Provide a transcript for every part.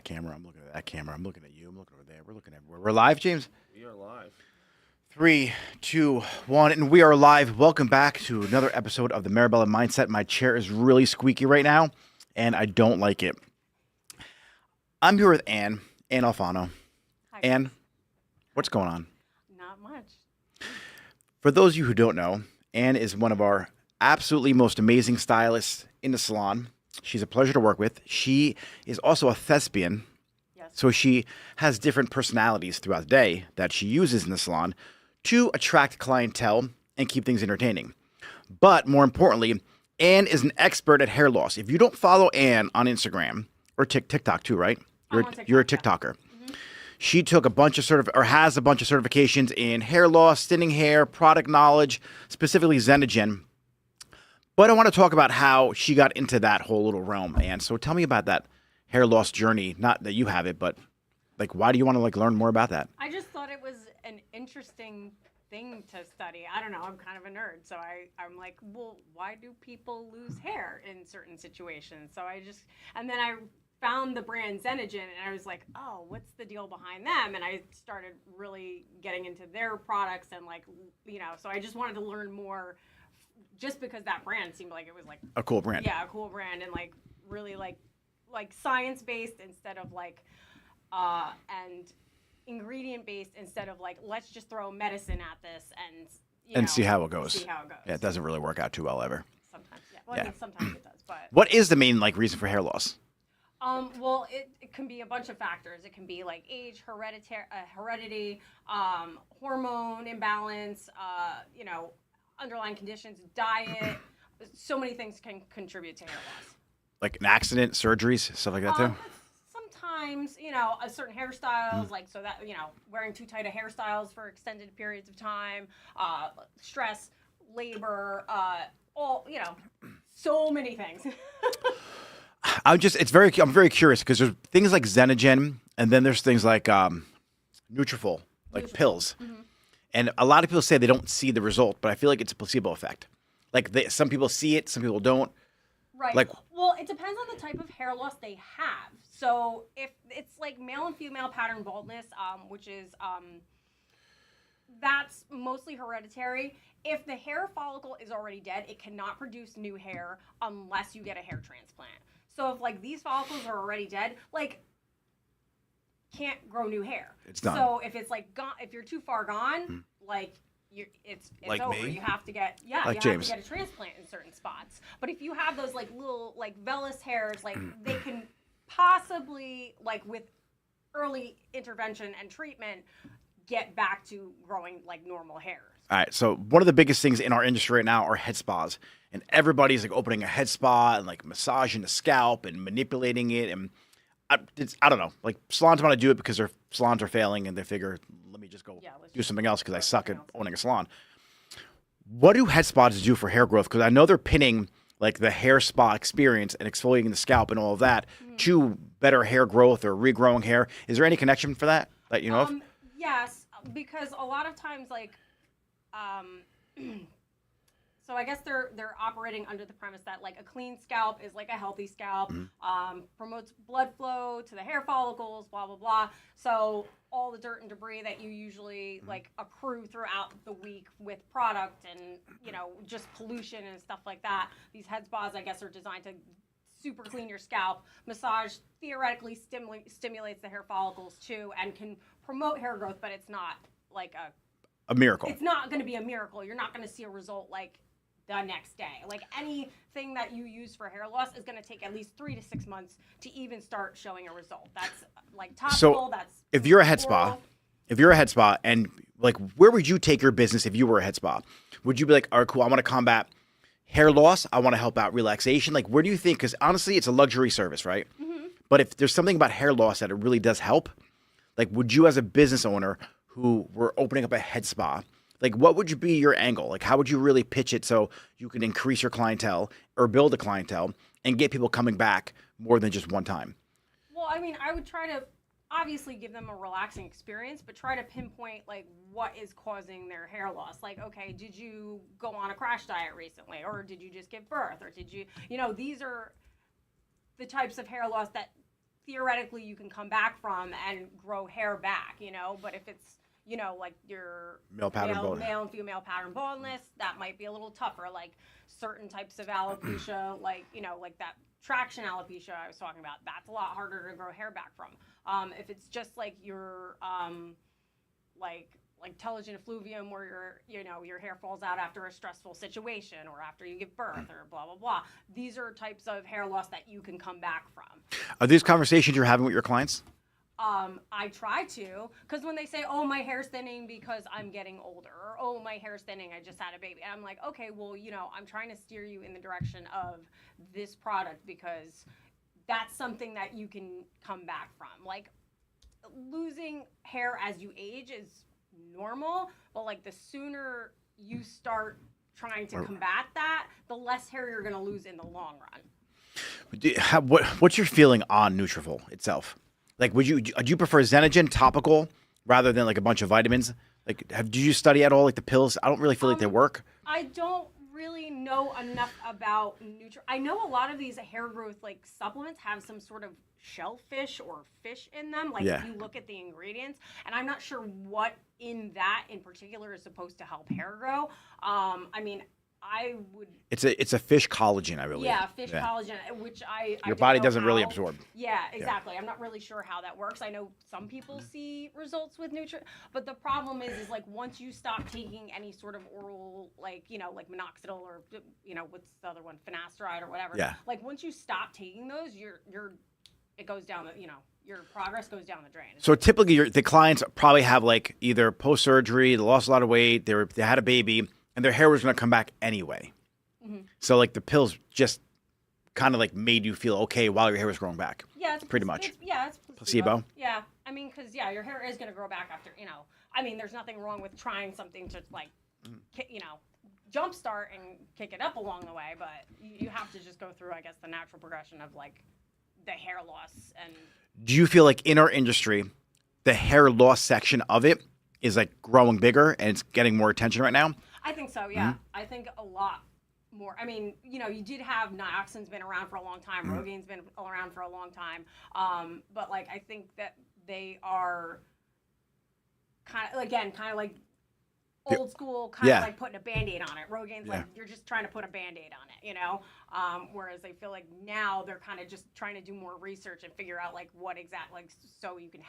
camera. I'm looking at that camera. I'm looking at you. I'm looking over there. We're looking everywhere. We're live, James? We are live. 3, 2, 1, and we are live. Welcome back to another episode of the Mirabella Mindset. My chair is really squeaky right now, and I don't like it. I'm here with Ann Alfano. Hi. Ann, what's going on? Not much. For those of you who don't know, Ann is one of our absolutely most amazing stylists in the salon. She's a pleasure to work with. She is also a thespian, Yes. so she has different personalities throughout the day that she uses in the salon to attract clientele and keep things entertaining. But more importantly, Ann is an expert at hair loss. If you don't follow Ann on Instagram, or TikTok too, right? I'm on TikTok, You're a yeah. TikToker. She took a bunch of has a bunch of certifications in hair loss, thinning hair, product knowledge, specifically Xenogen. But I want to talk about how she got into that whole little realm. And so tell me about that hair loss journey. Not that you have it, but like, why do you want to learn more about that? I just thought it was an interesting thing to study. I don't know. I'm kind of a nerd. So I'm like, well, why do people lose hair in certain situations? And then I found the brand Xenogen and I was like, oh, what's the deal behind them? And I started really getting into their products and so I just wanted to learn more just because that brand seemed like it was like A cool brand. yeah, a cool brand and really science based instead of and ingredient based instead of let's just throw medicine at this and See how it goes. See how it goes. Yeah, it doesn't really work out too well ever. Sometimes, yeah. Well, Yeah. I mean, sometimes it does, but What is the main reason for hair loss? well, it can be a bunch of factors. It can be like age, heredity, hormone imbalance, underlying conditions, diet. So many things can contribute to hair loss. Like an accident, surgeries, stuff like that too? Sometimes, a certain hairstyles, wearing too tight of hairstyles for extended periods of time, stress, labor, so many things. I'm very curious because there's things like Xenogen, and then there's things like Nutrafol, like pills. Mm-hmm. And a lot of people say they don't see the result, but I feel like it's a placebo effect. Some people see it, some people don't. Right. Well, it depends on the type of hair loss they have. So if it's like male and female pattern baldness, which is that's mostly hereditary. If the hair follicle is already dead, it cannot produce new hair unless you get a hair transplant. So if these follicles are already dead, can't grow new hair. It's done. So if it's gone, if you're too far gone, it's Like over. me? You have to get Like have James. to get a transplant in certain spots. But if you have those little vellus hairs, they can possibly with early intervention and treatment get back to growing normal hair. All right, so one of the biggest things in our industry right now are head spas. And everybody's opening a head spa and massaging the scalp and manipulating it. And I don't know. Salons want to do it because their salons are failing and they figure, let me just go do something else because I suck at owning a salon. What do head spas do for hair growth? Because I know they're pinning the hair spa experience and exfoliating the scalp and all of that to better hair growth or regrowing hair. Is there any connection for that you know of? Yes, because a lot of times so I guess they're operating under the premise that a clean scalp is a healthy scalp, promotes blood flow to the hair follicles, blah blah blah. So all the dirt and debris that you usually accrue throughout the week with product and just pollution and stuff like that. These head spas, I guess, are designed to super clean your scalp. Massage theoretically stimulates the hair follicles too and can promote hair growth, but it's not A miracle. it's not going to be a miracle. You're not going to see a result the next day. Anything that you use for hair loss is going to take at least 3 to 6 months to even start showing a result. That's topical. So that's if you're a head oral. spa, and where would you take your business if you were a head spa? Would you be all right, cool, I want to combat hair loss. I want to help out relaxation. Where do you think? Because honestly, it's a luxury service, right? Mm-hmm. But if there's something about hair loss that it really does help, would you as a business owner who were opening up a head spa, what would you be your angle? How would you really pitch it so you can increase your clientele or build a clientele and get people coming back more than just one time? Well, I mean, I would try to obviously give them a relaxing experience, but try to pinpoint what is causing their hair loss. Okay, did you go on a crash diet recently, or did you just give birth, or did you, these are the types of hair loss that theoretically you can come back from and grow hair back, you know. But if it's, you know, like your Male pattern baldness. male and female pattern baldness, that might be a little tougher. Like certain types of alopecia, like, you know, like that traction alopecia I was talking about, that's a lot harder to grow hair back from. If it's just like your like telogen effluvium, where your hair falls out after a stressful situation or after you give birth or blah blah blah, these are types of hair loss that you can come back from. Are these conversations you're having with your clients? I try to, because when they say, oh, my hair's thinning because I'm getting older, or oh, my hair's thinning, I just had a baby, and I'm like, okay, well, you know, I'm trying to steer you in the direction of this product because that's something that you can come back from. Like, losing hair as you age is normal, but like the sooner you start trying to combat that, the less hair you're going to lose in the long run. What's your feeling on Nutrafol itself? Like, do you prefer Xenogen topical rather than like a bunch of vitamins? Like, do you study at all like the pills? I don't really feel like they work. I don't really know enough about I know a lot of these hair growth like supplements have some sort of shellfish or fish in them. Like if you look at the ingredients, and I'm not sure what in that in particular is supposed to help hair grow. I mean, I would. It's a fish collagen, I believe. Yeah, fish collagen, which your body doesn't really absorb. Yeah, exactly. I'm not really sure how that works. I know some people see results with but the problem is like once you stop taking any sort of oral, like, you know, like minoxidil or, you know, what's the other one, finasteride or whatever. Yeah. Like once you stop taking those, it goes down the, you know, your progress goes down the drain. So typically the clients probably have like either post-surgery, they lost a lot of weight, they had a baby, and their hair was going to come back anyway. Mm-hmm. So like the pills just kind of like made you feel okay while your hair was growing back. Yeah, it's pretty much. It's placebo. Yeah, I mean, because your hair is going to grow back after, you know. I mean, there's nothing wrong with trying something to like, you know, jumpstart and kick it up along the way, but you have to just go through, I guess, the natural progression of like the hair loss. And do you feel like in our industry, the hair loss section of it is like growing bigger and it's getting more attention right now? I think so, yeah. Mm-hmm. I think a lot more. I mean, you know, you did have Nioxin's been around for a long time. Mm-hmm. Rogain's been around for a long time. But like, I think that they are kind of like old school, kind of like putting a Band-Aid on it. Rogain's like, you're just trying to put a Band-Aid on it, you know? Whereas I feel like now they're kind of just trying to do more research and figure out like what exactly, like, so you can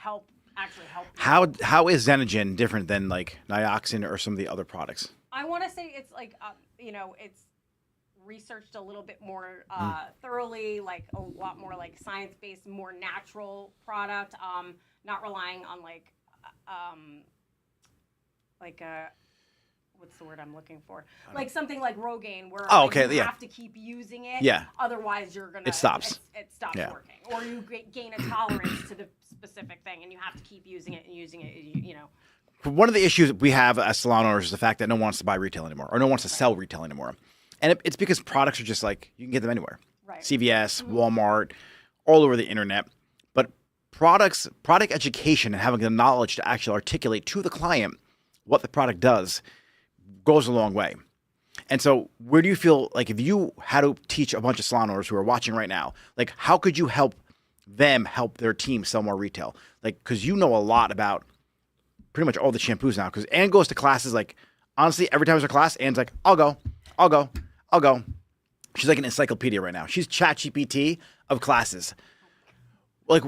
actually help people. How is Xenogen different than like Nioxin or some of the other products? I want to say it's like, you know, it's researched a little bit more thoroughly, like a lot more like science-based, more natural product, not relying on like what's the word I'm looking for? Like something like Rogaine, where you have to keep using it. Yeah. Otherwise, you're gonna. It stops. It stops working, or you gain a tolerance to the specific thing, and you have to keep using it and using it. You know. One of the issues we have as salon owners is the fact that no one wants to buy retail anymore, or no one wants to sell retail anymore, and it's because products are just like you can get them anywhere. Right. CVS, Walmart, all over the internet. But product education, and having the knowledge to actually articulate to the client what the product does goes a long way. And so where do you feel like if you had to teach a bunch of salon owners who are watching right now, like how could you help them help their team sell more retail? Like, because you know a lot about pretty much all the shampoos now. Because Ann goes to classes, like, honestly, every time there's a class, Ann's like, I'll go. She's like an encyclopedia right now. She's ChatGPT of classes. Like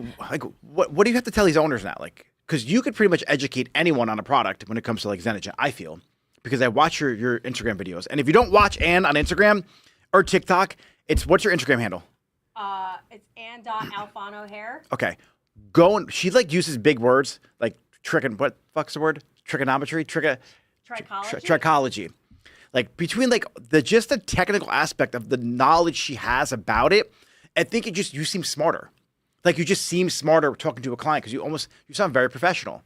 what do you have to tell these owners now? Like, because you could pretty much educate anyone on a product when it comes to like Xenogen, I feel. Because I watch your Instagram videos. And if you don't watch Ann on Instagram or TikTok, what's your Instagram handle? It's Ann.Alfano Hair. Okay. She like uses big words like what fuck's the word? Trigonometry? Trichology. Like between like the technical aspect of the knowledge she has about it, I think you seem smarter. Like you just seem smarter talking to a client because you sound very professional.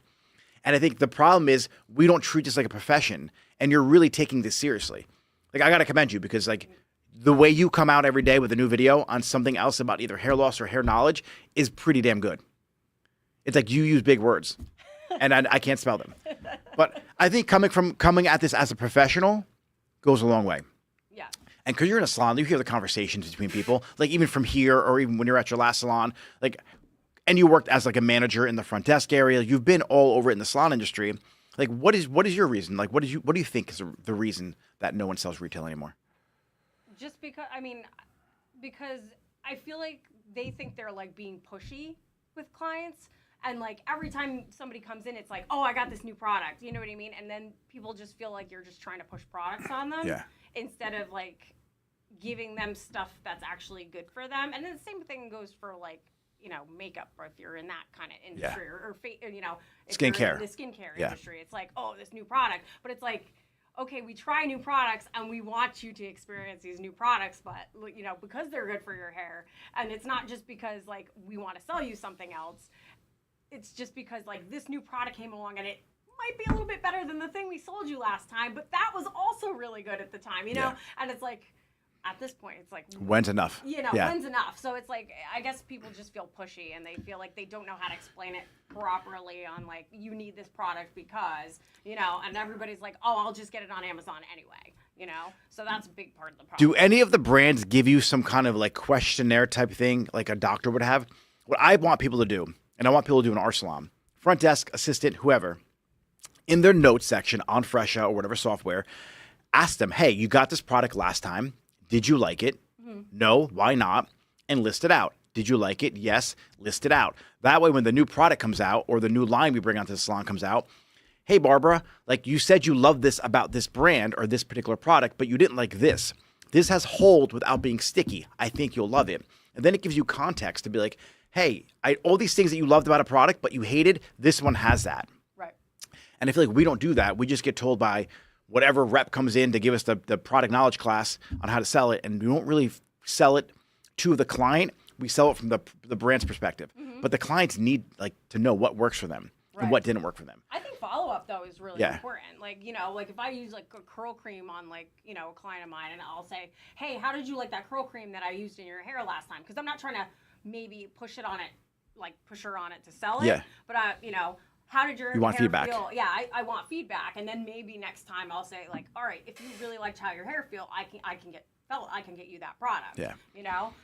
And I think the problem is we don't treat this like a profession, and you're really taking this seriously. Like I got to commend you because like the way you come out every day with a new video on something else about either hair loss or hair knowledge is pretty damn good. It's like you use big words, and I can't spell them. But I think coming at this as a professional goes a long way. Yeah. And because you're in a salon, you hear the conversations between people, like even from here or even when you're at your last salon, like and you worked as like a manager in the front desk area. You've been all over in the salon industry. Like, what is your reason? Like, what do you think is the reason that no one sells retail anymore? Just because I feel like they think they're like being pushy with clients. And like every time somebody comes in, it's like, oh, I got this new product. You know what I mean? And then people just feel like you're just trying to push products on them instead of like giving them stuff that's actually good for them. And then the same thing goes for like, makeup, or if you're in that kind of industry or if skincare. you're in the skincare industry, it's like, oh, this new product. But it's like, okay, we try new products and we want you to experience these new products, but because they're good for your hair. And it's not just because like we want to sell you something else. It's just because like this new product came along and it might be a little bit better than the thing we sold you last time, but that was also really good at the time, And it's like, at this point, it's like, when's enough? When's enough? So it's like, I guess people just feel pushy and they feel like they don't know how to explain it properly on like, you need this product because, and everybody's like, oh, I'll just get it on Amazon anyway, So that's a big part of the problem. Do any of the brands give you some kind of like questionnaire type thing like a doctor would have? What I want people to do, and I want people to do in our salon, front desk, assistant, whoever, in their notes section on Fresha or whatever software, ask them, hey, you got this product last time. Did you like it? Mm-hmm. No. Why not? And list it out. Did you like it? Yes. List it out. That way, when the new product comes out or the new line we bring onto the salon comes out, hey, Barbara, like you said you love this about this brand or this particular product, but you didn't like this. This has hold without being sticky. I think you'll love it. And then it gives you context to be like, hey, all these things that you loved about a product, but you hated, this one has that. Right. And I feel like we don't do that. We just get told by whatever rep comes in to give us the product knowledge class on how to sell it, and we don't really sell it to the client. We sell it from the brand's perspective. Mm-hmm. But the clients need like to know what works for them and what didn't work for them. I think follow-up, though, is really important. Like, like if I use like a curl cream on like, a client of mine, and I'll say, hey, how did you like that curl cream that I used in your hair last time? Because I'm not trying to maybe push her on it to sell it. Yeah. But how did your hair feedback? Feel? Yeah, I want feedback, and then maybe next time I'll say like, all right, if you really liked how your hair feel, I can get you that product. Yeah.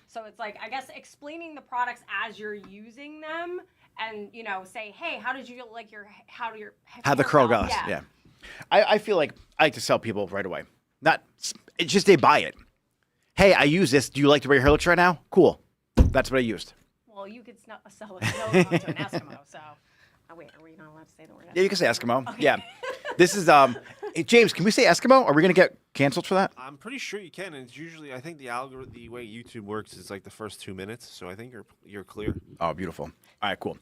So it's like, I guess explaining the products as you're using them, and say, hey, how did you like how the curl goes? Yeah. I feel like I like to sell people right away. It's just they buy it. Hey, I use this. Do you like the way your hair looks right now? Cool. That's what I used. Well, you could sell it to an Eskimo, so. Oh, wait, are we not allowed to say the word Eskimo? Yeah, you can say Eskimo. Okay. Yeah. This is, hey, James, can we say Eskimo? Are we going to get canceled for that? I'm pretty sure you can. And it's usually, I think the algorithm, the way YouTube works is like the first 2 minutes. So I think you're clear. Oh, beautiful. All right, cool.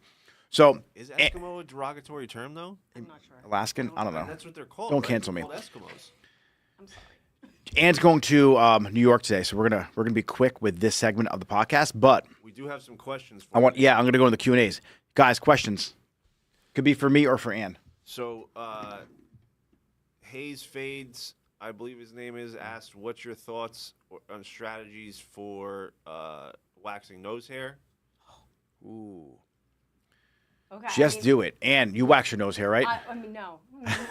So is Eskimo a derogatory term, though? I'm not sure. Alaskan? I don't know. That's what they're called. Don't cancel me. They're called Eskimos. I'm sorry. Anne's going to New York today, so we're gonna be quick with this segment of the podcast. But we do have some questions. I'm gonna go in the Q&As, guys. Questions could be for me or for Anne. So Hayes Fades, I believe his name is, asked, "What's your thoughts on strategies for waxing nose hair?" Ooh. Okay. Just do it. Anne, you wax your nose hair, right? No,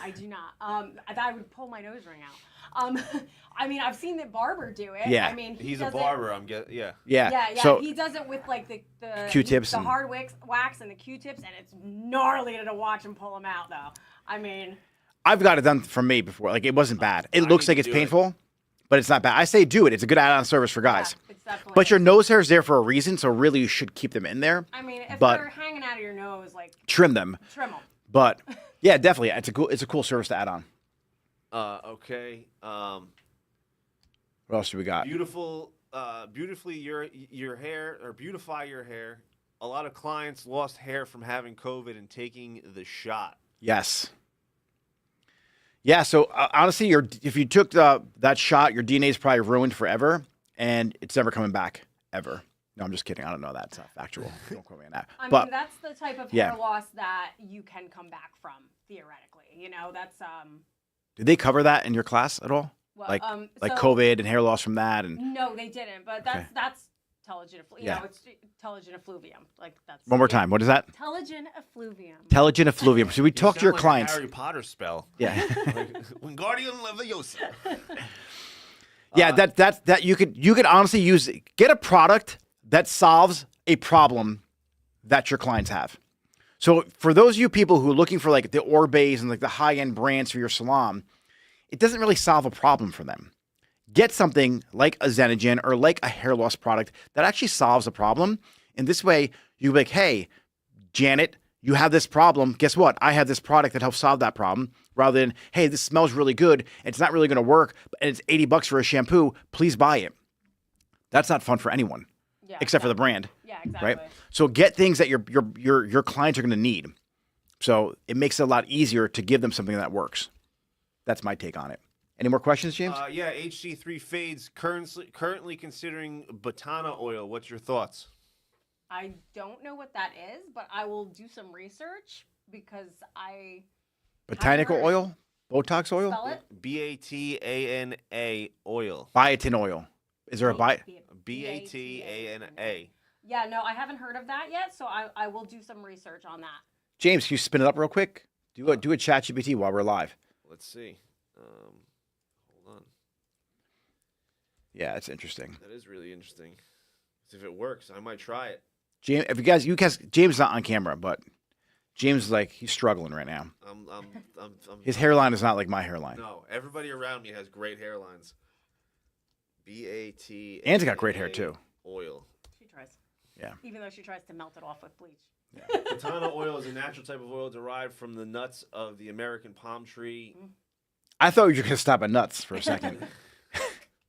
I do not. I would pull my nose ring out. I've seen the barber do it. Yeah. He's a barber. Yeah. Yeah. So he does it with like the Q-tips, the hard wax and the Q-tips, and it's gnarly to watch him pull them out, though. I've got it done for me before. Like, it wasn't bad. It looks like it's painful, but it's not bad. I say do it. It's a good add-on service for guys. Yeah, it's definitely. But your nose hair is there for a reason, so really you should keep them in there. If they're hanging out of your nose, like trim them. But yeah, definitely, it's a cool service to add on. Okay. What else do we got? Beautifully your hair, or beautify your hair. A lot of clients lost hair from having COVID and taking the shot. Yes. Yeah. So honestly, if you took that shot, your DNA is probably ruined forever, and it's never coming back ever. No, I'm just kidding. I don't know that. It's not factual. Don't quote me on that. But that's the type of hair loss that you can come back from, theoretically. That's Did they cover that in your class at all? Well, like COVID and hair loss from that? And no, they didn't. But that's telogen effluvium. It's telogen effluvium. Like that's one more time. What is that? Telogen effluvium. Telogen effluvium. So we talk to your clients. Harry Potter spell. Yeah. Wingardium Leviosa. Yeah, that you could honestly get a product that solves a problem that your clients have. So for those of you people who are looking for like the Orbeys and like the high-end brands for your salon, it doesn't really solve a problem for them. Get something like a Xenogen or like a hair loss product that actually solves a problem. And this way you're like, hey, Janet, you have this problem. Guess what? I have this product that helps solve that problem. Rather than, hey, this smells really good. It's not really going to work, and it's $80 for a shampoo. Please buy it. That's not fun for anyone, except for the brand. Yeah, exactly. Right? So get things that your clients are going to need. So it makes it a lot easier to give them something that works. That's my take on it. Any more questions, James? Yeah, HC3 Fades currently considering Botana oil. What's your thoughts? I don't know what that is, but I will do some research because I Botanical heard. oil? Botox oil? spell it. BATANA oil. Biotin oil. Is there a bio? BATANA. Yeah, no, I haven't heard of that yet, so I will do some research on that. James, can you spin it up real quick? Do a ChatGPT while we're live. Let's see. Hold on. Yeah, it's interesting. That is really interesting. If it works, I might try it. James, James is not on camera, but James is like, he's struggling right now. I'm His hairline is not like my hairline. No, everybody around me has great hairlines. BAT. Anne's got great hair too. Oil. She tries. Yeah. Even though she tries to melt it off with bleach. Botana oil is a natural type of oil derived from the nuts of the American palm tree. I thought you were going to stop at nuts for a second.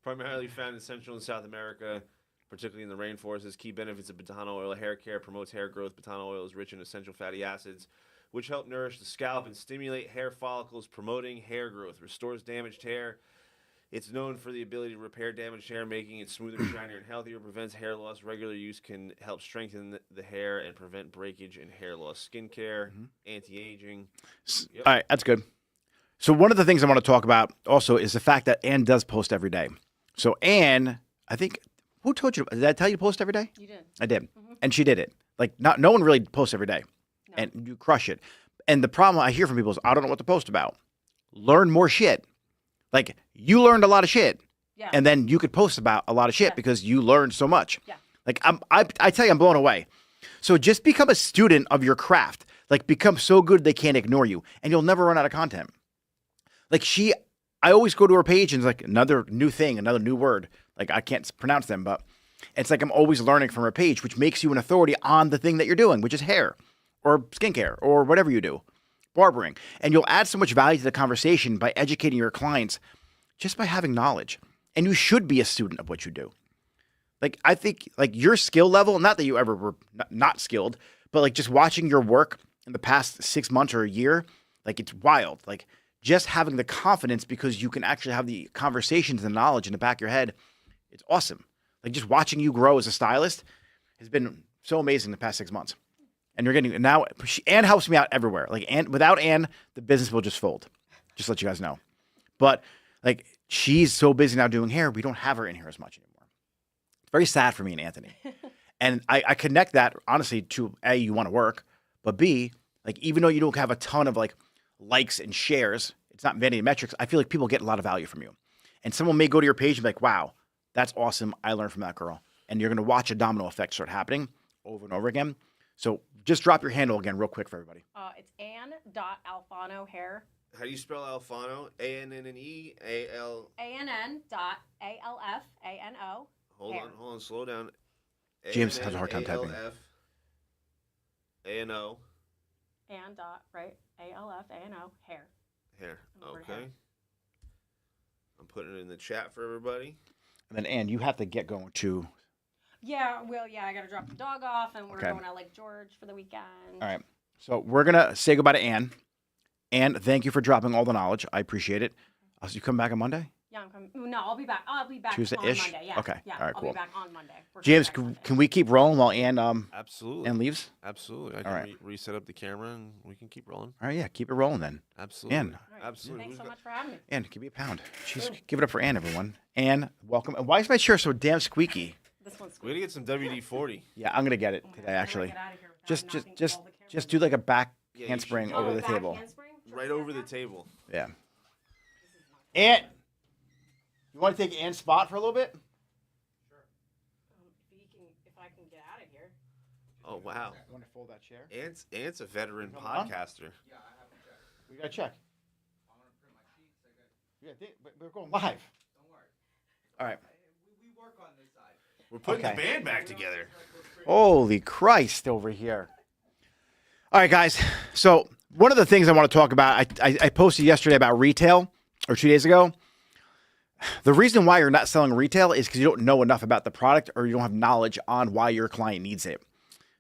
Primarily found in Central and South America, particularly in the rainforests. Key benefits of Botana oil: hair care, promotes hair growth. Botana oil is rich in essential fatty acids, which help nourish the scalp and stimulate hair follicles, promoting hair growth. Restores damaged hair. It's known for the ability to repair damaged hair, making it smoother, shinier, and healthier. Prevents hair loss. Regular use can help strengthen the hair and prevent breakage and hair loss. Skincare, anti-aging. Yep. All right, that's good. So one of the things I want to talk about also is the fact that Anne does post every day. So Anne, I think, who told you? Did I tell you to post every day? You did. I did. And she did it. Like, no one really posts every day. No. And you crush it. And the problem I hear from people is, I don't know what to post about. Learn more shit. Like, you learned a lot of shit. Yeah. And then you could post about a lot of shit Yeah. because you learned so much. Yeah. Like, I tell you, I'm blown away. So just become a student of your craft. Like, become so good they can't ignore you. And you'll never run out of content. Like, I always go to her page and it's like another new thing, another new word. Like, I can't pronounce them, but it's like I'm always learning from her page, which makes you an authority on the thing that you're doing, which is hair or skincare or whatever you do, barbering. And you'll add so much value to the conversation by educating your clients just by having knowledge. And you should be a student of what you do. Like, I think, like, your skill level, not that you ever were not skilled, but like just watching your work in the past 6 months or a year, like, it's wild. Like, just having the confidence because you can actually have the conversations and knowledge in the back of your head, it's awesome. Like, just watching you grow as a stylist has been so amazing the past 6 months. And you're getting, now, Anne helps me out everywhere. Like, without Anne, the business will just fold. Just to let you guys know. But, like, she's so busy now doing hair, we don't have her in here as much anymore. It's very sad for me and Anthony. And I connect that, honestly, to A, you want to work, but B, like, even though you don't have a ton of, like, likes and shares, it's not vanity metrics, I feel like people get a lot of value from you. And someone may go to your page and be like, wow, that's awesome. I learned from that girl. And you're going to watch a domino effect start happening over and over again. So just drop your handle again real quick for everybody. It's Ann.Alfano hair. How do you spell Alfano? A-N-N-E, A-L... ANN.ALFANO. Hold on, slow down. James has a hard time typing. A-N-O. Ann dot, right? ALFANO, hair. Hair, Word okay. hair. I'm putting it in the chat for everybody. And then, Ann, you have to get going to... Yeah, well, yeah, I got to drop the dog off, and we're Okay. going to Lake George for the weekend. All right. So we're going to say goodbye to Ann. Ann, thank you for dropping all the knowledge. I appreciate it. So you come back on Monday? Yeah, I'm coming. No, I'll be back. I'll be back Tuesday-ish? on Monday. Yeah. Okay. Yeah, All right, I'll cool. be back on Monday. We're James, coming back can we keep rolling while Ann Absolutely. Ann leaves? Absolutely. I All can right. reset up the camera and we can keep rolling. All right, yeah, keep it rolling then. Absolutely. Ann. All right. Absolutely. Thanks so much for having me. Ann, give me a pound. Give it up for Ann, everyone. Ann, welcome. And why is my chair so damn squeaky? This one's We gotta get some WD-40. Yeah, I'm gonna get it today. Actually, just do like a back Yeah, you handspring should. over the table. Right over the table. Yeah. Ann, you want to take Ann's spot for a little bit? If I can get out of here. Oh wow. You want to fold that chair? Ant's a veteran Come on. podcaster. We got to check. Yeah, but we're going live. Don't worry. All right. We work on this side. We're putting Okay. the band back together. Holy Christ over here. All right, guys. So one of the things I want to talk about, I posted yesterday about retail, or 2 days ago. The reason why you're not selling retail is because you don't know enough about the product or you don't have knowledge on why your client needs it.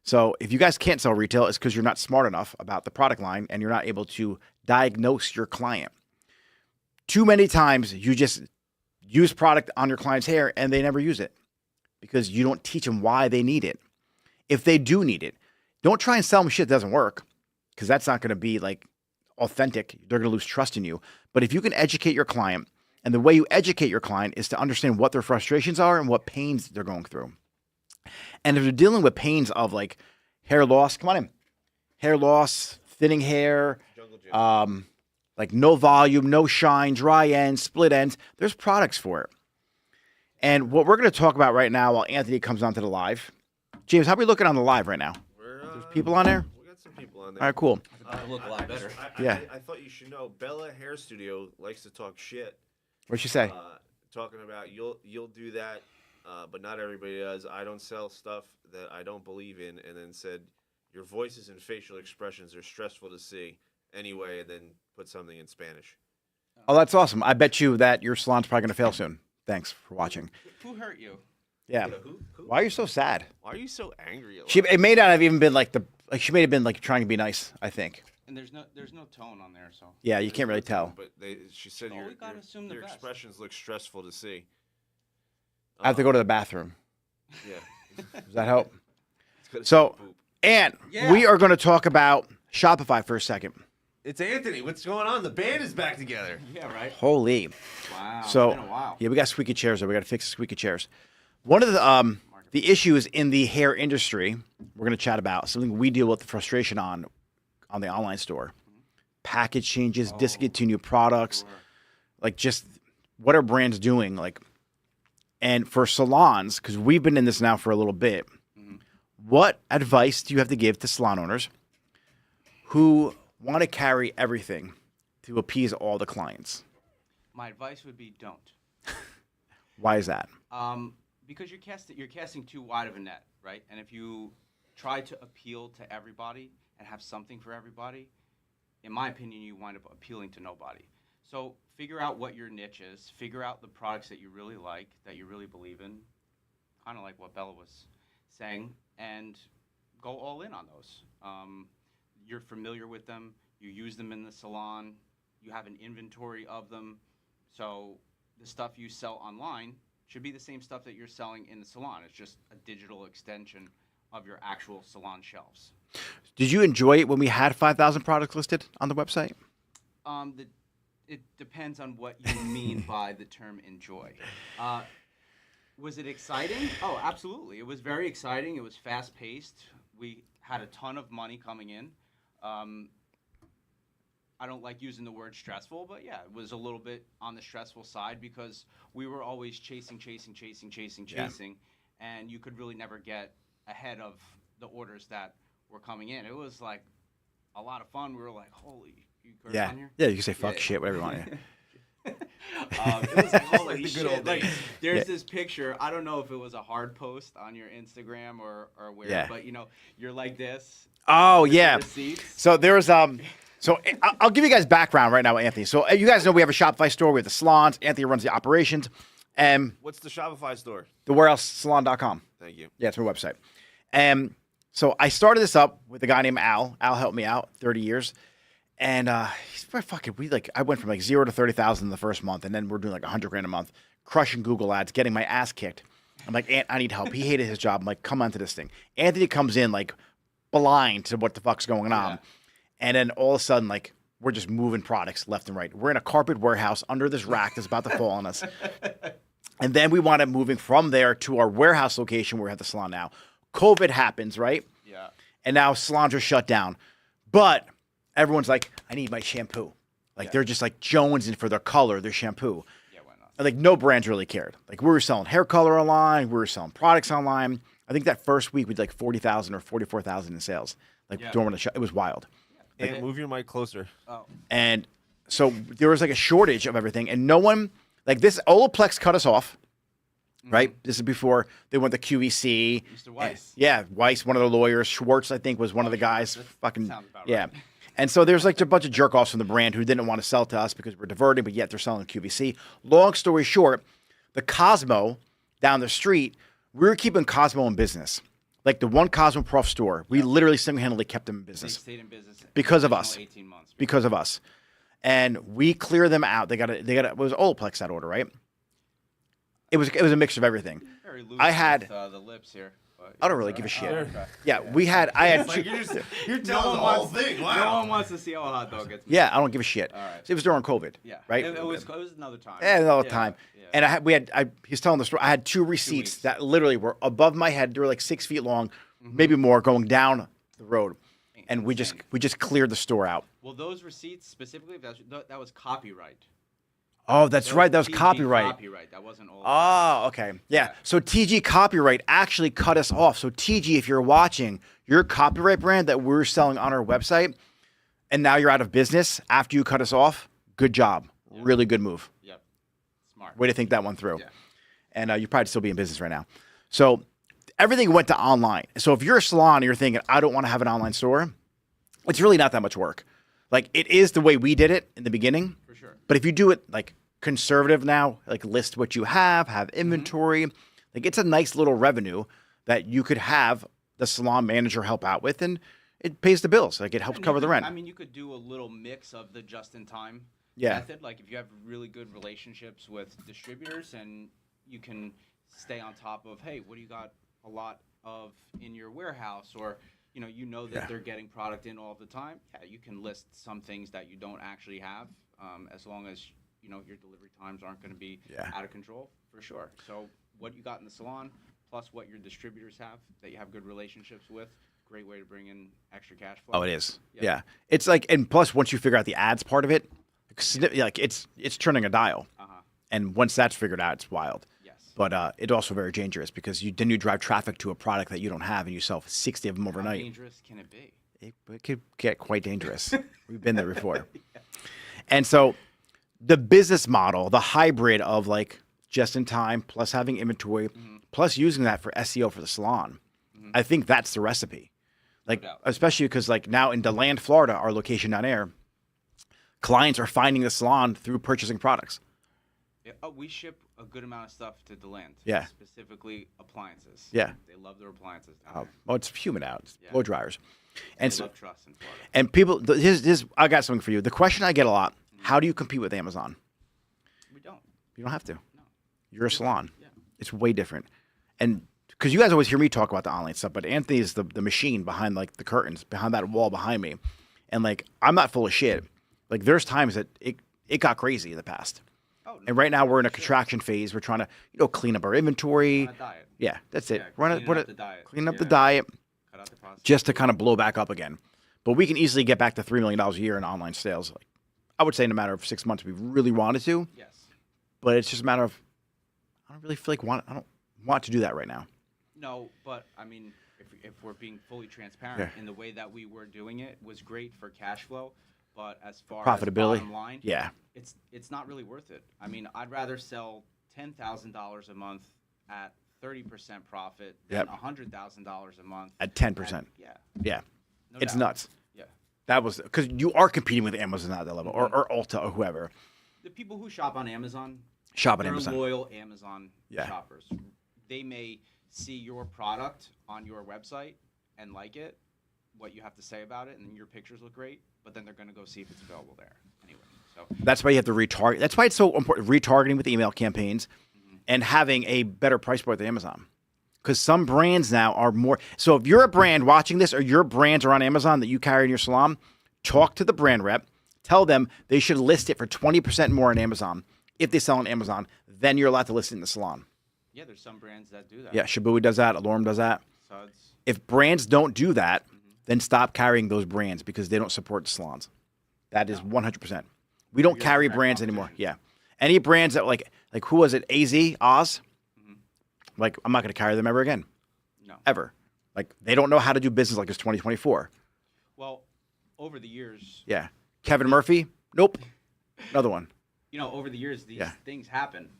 So if you guys can't sell retail, it's because you're not smart enough about the product line and you're not able to diagnose your client. Too many times you just use product on your client's hair and they never use it because you don't teach them why they need it. If they do need it, don't try and sell them shit that doesn't work because that's not going to be like authentic. They're going to lose trust in you. But if you can educate your client, and the way you educate your client is to understand what their frustrations are and what pains they're going through. And if they're dealing with pains of like hair loss, come on in, hair loss, thinning hair, Jungle Gym. like no volume, no shine, dry ends, split ends, there's products for it. And what we're going to talk about right now while Anthony comes onto the live, James, how are we looking on the live right now? There's People on there? We got some people on there. All right, cool. I look a lot better. Yeah. I thought you should know. Bella Hair Studio likes to talk shit. What'd you say? Talking about you'll do that, but not everybody does. I don't sell stuff that I don't believe in, and then said your voices and facial expressions are stressful to see anyway, and then put something in Spanish. Oh, that's awesome. I bet you that your salon's probably going to fail soon. Thanks for watching. Who hurt you? Yeah. Who? Why are you so sad? Why are you so angry? It may not have even been like she may have been like trying to be nice, I think. And there's no tone on there, so. Yeah, you can't really tell. But she said Oh, your we gotta assume the best. expressions look stressful to see. I have to go to the bathroom. Yeah. Does that help? It's 'cause So, poop. and Yeah. we are going to talk about Shopify for a second. It's Anthony. What's going on? The band is back together. Yeah, right? Holy. Wow. So, it's been a while. yeah, we got squeaky chairs. Though. We got to fix the squeaky chairs. One of the issues in the hair industry, we're going to chat about something we deal with the frustration on the online store. Package changes, discontinued products, like just what are brands doing? Like, and for salons, because we've been in this now for a little bit, what advice do you have to give to salon owners who want to carry everything to appease all the clients? My advice would be don't. Why is that? Because you're casting too wide of a net, right? And if you try to appeal to everybody and have something for everybody, in my opinion, you wind up appealing to nobody. So figure out what your niche is. Figure out the products that you really like, that you really believe in, kind of like what Bella was saying, and go all in on those. You're familiar with them. You use them in the salon. You have an inventory of them. So the stuff you sell online should be the same stuff that you're selling in the salon. It's just a digital extension of your actual salon shelves. Did you enjoy it when we had 5,000 products listed on the website? It depends on what you mean by the term enjoy. Was it exciting? Oh, absolutely. It was very exciting. It was fast-paced. We had a ton of money coming in. I don't like using the word stressful, but yeah, it was a little bit on the stressful side because we were always chasing, and you could really never get ahead of the orders that were coming in. It was like a lot of fun. We were like, holy, you curse Yeah. on here? Yeah, you can say fuck, shit, whatever you want. Yeah. It was like, holy the good old shit. Like, days. there's this picture. I don't know if it was a hard post on your Instagram or where, Yeah. but you're like this. Oh, with the yeah. receipts. So there was so I'll give you guys background right now, Anthony. So you guys know we have a Shopify store. We have the salons. Anthony runs the operations. And What's the Shopify store? the warehousesalon.com. Thank you. Yeah, it's my website. And so I started this up with a guy named Al. Al helped me out 30 years. And he's fucking, I went from like 0 to 30,000 in the first month. And then we're doing like 100 grand a month, crushing Google ads, getting my ass kicked. I'm like, Ant, I need help. He hated his job. I'm like, come onto this thing. Anthony comes in like blind to what the fuck's going on. Yeah. And then all of a sudden, like, we're just moving products left and right. We're in a carpet warehouse under this rack that's about to fall on us. And then we wound up moving from there to our warehouse location where we have the salon now. COVID happens, right? Yeah. And now salons are shut down. But everyone's like, I need my shampoo. Like, Yeah. they're just like jonesing for their color, their shampoo. Yeah, why not? And like, no brands really cared. Like, we were selling hair color online. We were selling products online. I think that first week we did like 40,000 or 44,000 in sales. Like Yeah. during the show, it was wild. And move your mic closer. Oh. And so there was like a shortage of everything, and no one like this. Olaplex cut us off, right? This is before they went to QVC. Mr. Weiss. Yeah, Weiss, one of the lawyers. Schwartz, I think, was one of the guys. That Fucking sounds about yeah. right. And so there's like a bunch of jerk offs from the brand who didn't want to sell to us because we're diverting, but yet they're selling QVC. Long story short, the Cosmo down the street, we were keeping Cosmo in business. Like the one Cosmo Prof store, we literally single-handedly kept them in They business stayed in business because of additional us. 18 months. Because of us. And we clear them out. They got it was Olaplex that order, right? It was a mixture of everything. Very loose I had- with, the lips here. But I don't really give a shit. okay. Yeah, I had Like two, you're telling the whole thing. No Wow. one wants to see how a hot dog gets made. yeah, I don't give a shit. All right. It was during COVID. Yeah. Right? It was another time. Yeah, another time. Yeah. And he's telling the story. I had two receipts weeks. that literally were above my head. They were like 6 feet long, maybe more, going down the road. And we just cleared the store out. Well, those receipts specifically, that was copyright. Oh, that's right. That was TG copyright. Copyright. That wasn't all. Oh, okay. Yeah. So TG Copyright actually cut us off. So TG, if you're watching, your copyright brand that we're selling on our website, and now you're out of business after you cut us off, good job. Really good move. Yep. Smart. Way to think that one through. Yeah. And you'd probably still be in business right now. So everything went to online. So if you're a salon and you're thinking, I don't want to have an online store, it's really not that much work. Like it is the way we did it in the beginning. For sure. But if you do it like conservative now, like list what you have inventory, like it's a nice little revenue that you could have the salon manager help out with, and it pays the bills. Like it helps And cover you the could- rent. I mean, you could do a little mix of the just-in-time Yeah. method. Like if you have really good relationships with distributors, and you can stay on top of, hey, what do you got a lot of in your warehouse, or that Yeah. they're getting product in all the time. Yeah, you can list some things that you don't actually have, as long as your delivery times aren't going to be Yeah. out of control, for sure. So what you got in the salon, plus what your distributors have that you have good relationships with, great way to bring in extra cash flow. Oh, it is. Yeah. Yeah. It's like, and plus once you figure out the ads part of it, like it's turning a dial. Uh-huh. And once that's figured out, it's wild. Yes. But it's also very dangerous because then you drive traffic to a product that you don't have and you sell 60 of them How overnight. dangerous can it be? It could get quite dangerous. We've been there before. And so the business model, the hybrid of like just in time plus having inventory, plus using that for SEO for the salon, I think that's the recipe. Like, doubt. especially because like now in DeLand, Florida, our location down there, clients are finding the salon through purchasing products. Yeah, we ship a good amount of stuff to DeLand. Yeah. Specifically appliances. Yeah. They love their appliances down Oh, there. well, it's humid out. It's Yeah. blow dryers. And They so, love trust in Florida. and people, I got something for you. The question I get a lot: how do you compete with Amazon? We don't. You don't have to. No. You're a salon. Yeah. It's way different. And because you guys always hear me talk about the online stuff, but Anthony is the machine behind like the curtains, behind that wall behind me. And like, I'm not full of shit. Like there's times that it got crazy in the past. Oh, no. And right now we're in a contraction phase. We're trying to, clean up our inventory. On a diet. Yeah, that's it. Yeah, Run cleaning it, up the diet. clean up the Yeah. diet Cut out the process. just to kind of blow back up again. But we can easily get back to $3 million a year in online sales. Like, I would say in a matter of 6 months, if we really wanted to. Yes. But it's just a matter of, I don't really feel like I don't want to do that right now. No, but I mean, if we're being fully transparent, Yeah. in the way that we were doing it was great for cash flow, but as far Profitability. as bottom line, Yeah. it's not really worth it. I mean, I'd rather sell $10,000 a month at 30% profit than Yep. $100,000 a month At 10%. Yeah, Yeah. no It's doubt. nuts. Yeah, That was because you are competing with Amazon at that level, or Ulta, or whoever. the people who shop on Amazon, Shop on they're Amazon. loyal Amazon Yeah. shoppers. They may see your product on your website and like it, what you have to say about it, and your pictures look great, but then they're going to go see if it's available there anyway. So That's why you have to retarget. That's why it's so important, retargeting with email campaigns and having a better price point than Amazon. Because some brands now are more. So if you're a brand watching this or your brands are on Amazon that you carry in your salon, talk to the brand rep. Tell them they should list it for 20% more on Amazon. If they sell on Amazon, then you're allowed to list it in the salon. yeah, there's some brands that do that. Yeah, Shibui does that. Alorm does that. Suds. If brands don't do that, then stop carrying those brands because they don't support the salons. That is 100%. We don't You're carry direct brands anymore. competition. Yeah. Any brands that like who was it? AZ, Oz? Like I'm not going to carry them ever again. No. Ever. Like, they don't know how to do business like it's 2024. Well, over the years, Yeah. Kevin Murphy? Nope. Another one. over the years, these Yeah. things happen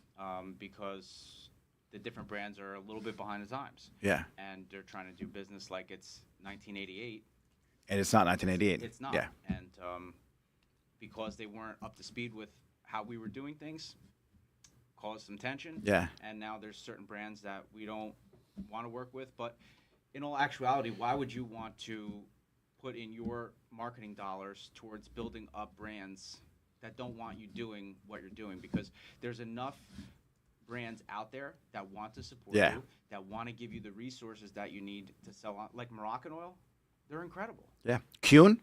because the different brands are a little bit behind the times. Yeah. And they're trying to do business like it's 1988. And it's not 1988. It's not. Yeah. And because they weren't up to speed with how we were doing things, caused some tension. Yeah. And now there's certain brands that we don't want to work with. But in all actuality, why would you want to put in your marketing dollars towards building up brands that don't want you doing what you're doing? Because there's enough brands out there that want to support Yeah. you, that want to give you the resources that you need to sell on. Like Moroccan Oil, they're incredible. Yeah. Kuhn?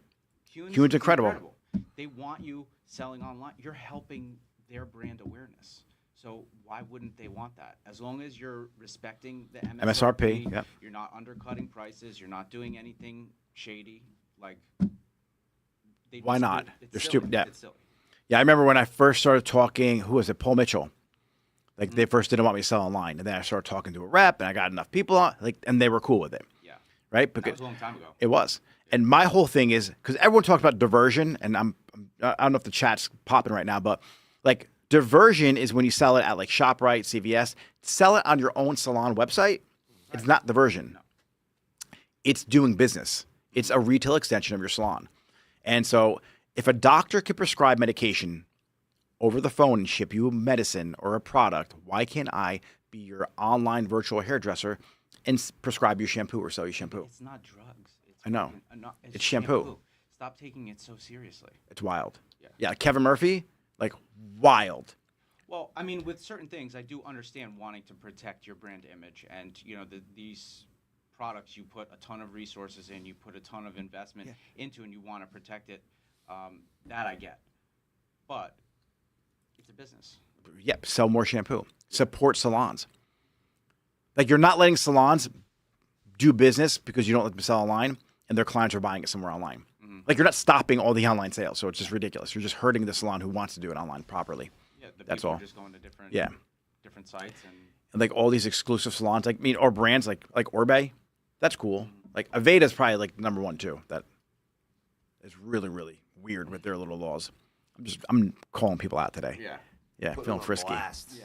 Kuhn's Kuhn's incredible. They want you selling online. You're helping their brand awareness. So why wouldn't they want that? As long as you're respecting the MSRP, yep. You're not undercutting prices, you're not doing anything shady. Like, Why not? They're stupid. Yeah. It's silly. Yeah, I remember when I first started talking, who was it? Paul Mitchell. Like, they first didn't want me to sell online. And then I started talking to a rep, and I got enough people on, and they were cool with it. Yeah. Right? That Because was a long time ago. it was. And my whole thing is, because everyone talks about diversion, and I don't know if the chat's popping right now, but like, diversion is when you sell it at like ShopRite, CVS. Sell it on your own salon website. It's not diversion. No. It's doing business. It's a retail extension of your salon. And so if a doctor could prescribe medication over the phone and ship you medicine or a product, why can't I be your online virtual hairdresser and prescribe you shampoo or sell you shampoo? It's not drugs. It's I know. It's shampoo. Stop taking it so seriously. It's wild. Yeah. Yeah, Kevin Murphy, like, wild. Well, I mean, with certain things, I do understand wanting to protect your brand image, and these products you put a ton of resources in, you put a ton of investment into, and you want to protect it. That I get, but it's a business. Yep, sell more shampoo. Support salons. Like, you're not letting salons do business because you don't let them sell online, and their clients are buying it somewhere online. Mm-hmm. Like, you're not stopping all the online sales, so it's just ridiculous. You're just hurting the salon who wants to do it online properly. Yeah, That's people all. are just going to different sites And like all these exclusive salons, like, I mean, or brands like Orbe, that's cool. Like, Aveda's probably like number one too. That is really, really weird with their little laws. I'm calling people out today. Yeah, Put feeling them on frisky. blast.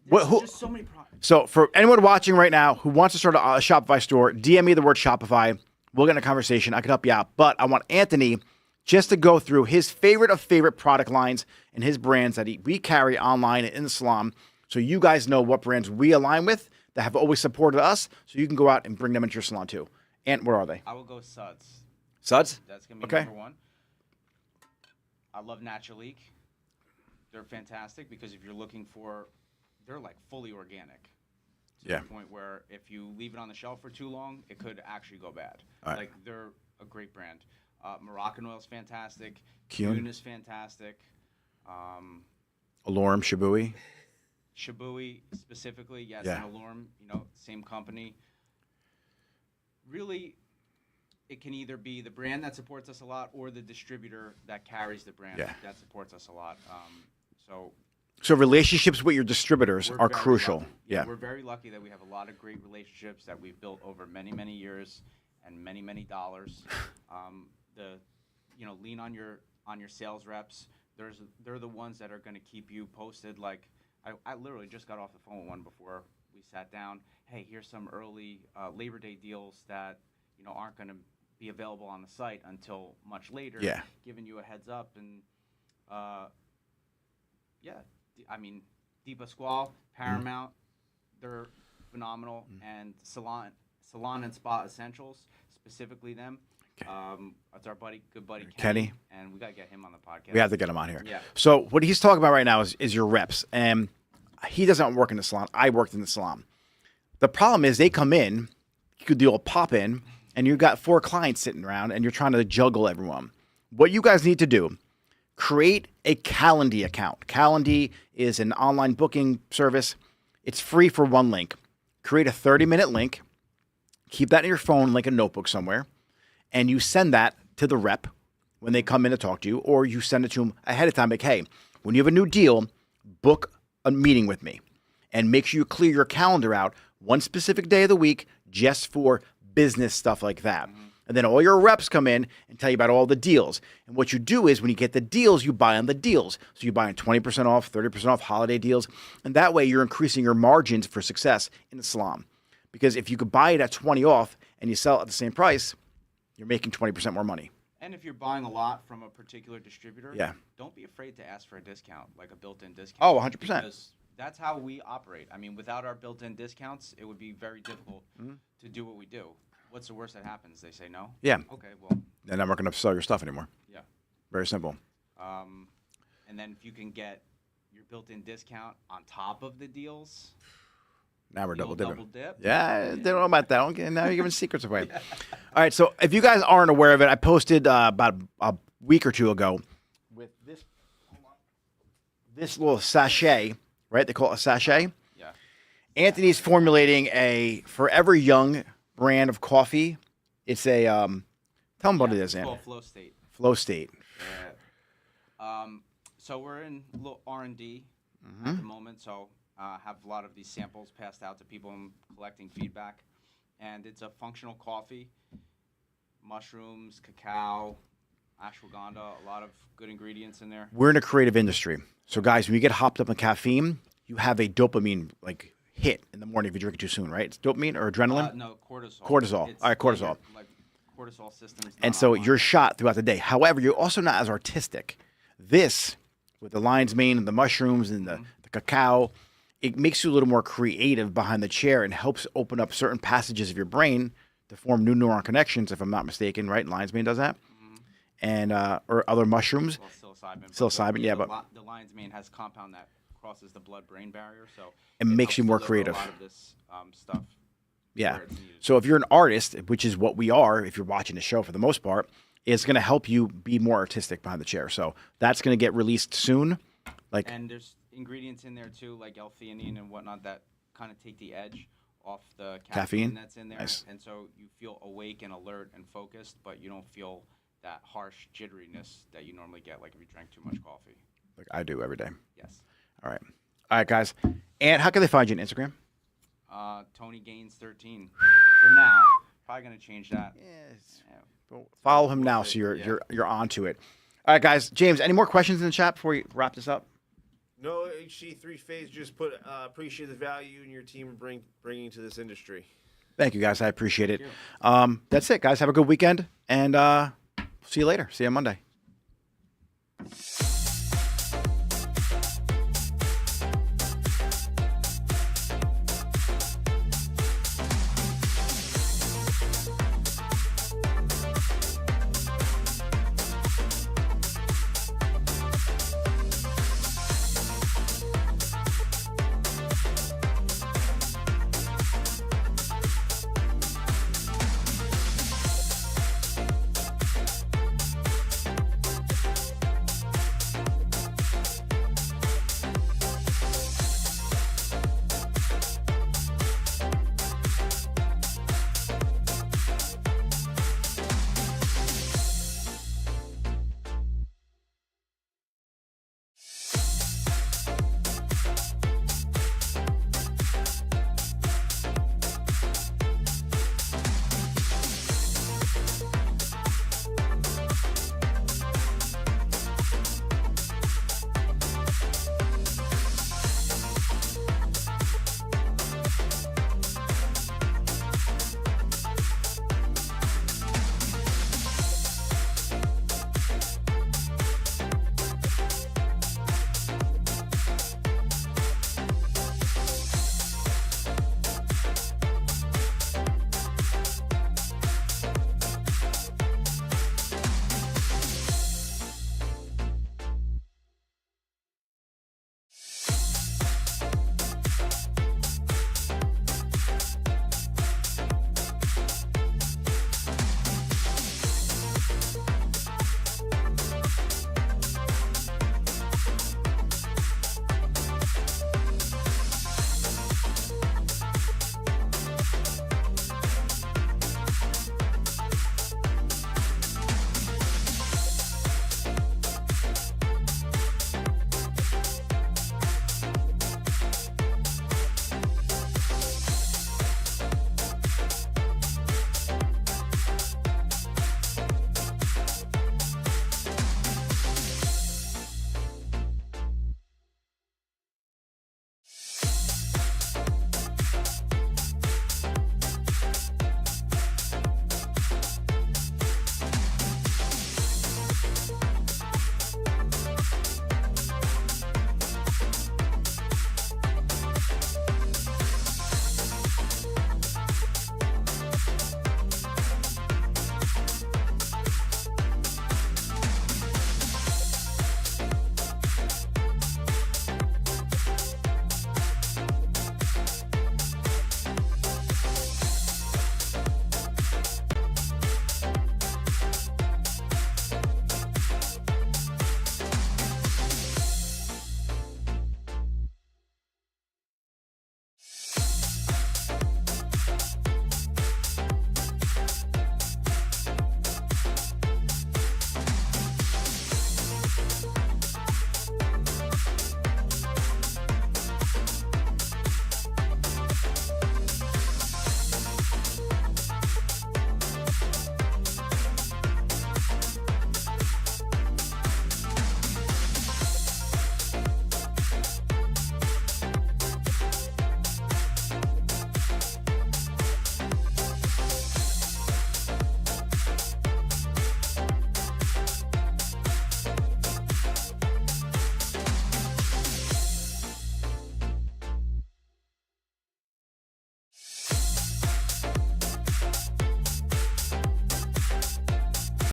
There's Who- just so many products. So for anyone watching right now who wants to start a Shopify store, DM me the word Shopify. We'll get in a conversation. I can help you out. But I want Anthony just to go through his favorite of favorite product lines and his brands that we carry online and in the salon, so you guys know what brands we align with that have always supported us, so you can go out and bring them into your salon too. And where are they? I will go Suds. Suds? That's gonna be Okay. number one. I love Naturalique. They're fantastic because if you're looking for, they're like fully organic. To Yeah. the point where if you leave it on the shelf for too long, it could actually go bad. All right. Like, they're a great brand. Moroccan Oil is fantastic. Kuhn. Kuhn is fantastic. Alorm, Shibui. Shibui specifically, yes, Yeah. and Alorm, same company. Really, it can either be the brand that supports us a lot or the distributor that carries the brand that supports us a lot. So relationships with your distributors We're are very crucial. lucky. Yeah. We're very lucky that we have a lot of great relationships that we've built over many, many years and many, many dollars. Lean on your sales reps. They're the ones that are going to keep you posted. Like, I literally just got off the phone with one before we sat down. Hey, here's some early Labor Day deals that aren't going to be available on the site until much later. Yeah. Giving you a heads up, and I mean, Deepa Squall, Paramount, they're phenomenal, and Salon and Spa Essentials, specifically them. That's our good buddy Kenny, and we gotta get him on the podcast. We have to get him on here. Yeah. So what he's talking about right now is your reps, and he doesn't work in the salon. I worked in the salon. The problem is they come in, you could do a pop in, and you've got 4 clients sitting around, and you're trying to juggle everyone. What you guys need to do: create a Calendly account. Calendly is an online booking service. It's free for one link. Create a 30-minute link. Keep that in your phone, like a notebook somewhere, and you send that to the rep when they come in to talk to you, or you send it to them ahead of time, like, hey, when you have a new deal, book a meeting with me, and make sure you clear your calendar out one specific day of the week just for business stuff like that. And then all your reps come in and tell you about all the deals. And what you do is when you get the deals, you buy on the deals. So you buy on 20% off, 30% off holiday deals. And that way you're increasing your margins for success in the salon. Because if you could buy it at 20 off and you sell it at the same price, you're making 20% more money. And if you're buying a lot from a particular distributor, Yeah. don't be afraid to ask for a discount, like a built-in discount. Oh, 100%. Because that's how we operate. I mean, without our built-in discounts, it would be very difficult to do what we do. What's the worst that happens? They say no? Yeah. Okay, well, And I'm not going to sell your stuff anymore. yeah. Very simple. And then if you can get your built-in discount on top of the deals, Now we're double you'll dipping. double dip. Yeah, they don't know about that. Okay, now you're giving secrets away. All right, so if you guys aren't aware of it, I posted about a week or two ago with this little sachet, right? They call it a sachet. Yeah. Anthony's formulating a Forever Young brand of coffee. It's a tell them what it is, It's called Anthony. Flow State. Flow State. So we're in a little R&D at the moment. So have a lot of these samples passed out to people and collecting feedback. And it's a functional coffee, mushrooms, cacao, ashwagandha, a lot of good ingredients in there. We're in a creative industry. So guys, when you get hopped up on caffeine, you have a dopamine like hit in the morning if you drink it too soon, right? It's dopamine or adrenaline? No, cortisol. Cortisol. It's All right, cortisol. Like cortisol systems. And so you're shot throughout the day. However, you're also not as artistic. This, with the lion's mane and the mushrooms and the cacao, it makes you a little more creative behind the chair and helps open up certain passages of your brain to form new neuron connections, if I'm not mistaken, right? Lion's mane does that. And or other mushrooms. Well, psilocybin. Psilocybin, yeah, but the lion's mane has compound that crosses the blood-brain barrier, so it makes you helps more deliver creative. A lot of this stuff. Yeah. where it's needed. So if you're an artist, which is what we are, if you're watching the show for the most part, it's going to help you be more artistic behind the chair. So that's going to get released soon. Like, And there's ingredients in there too, like L-theanine and whatnot, that kind of take the edge off the Caffeine? caffeine that's in there. Nice. And so you feel awake and alert and focused, but you don't feel that harsh jitteriness that you normally get, like if you drank too much coffee. like I do every day. Yes. All right. All right, guys. And how can they find you on Instagram? Tony Gaines 13 for now. Probably gonna change that. Yes. Yeah. Follow him now so you're onto it. All right, guys. James, any more questions in the chat before we wrap this up? No, HC3 Phase just put appreciate the value you and your team are bringing to this industry. Thank you, guys. I appreciate it. That's it, guys. Have a good weekend, and see you later. See you on Monday.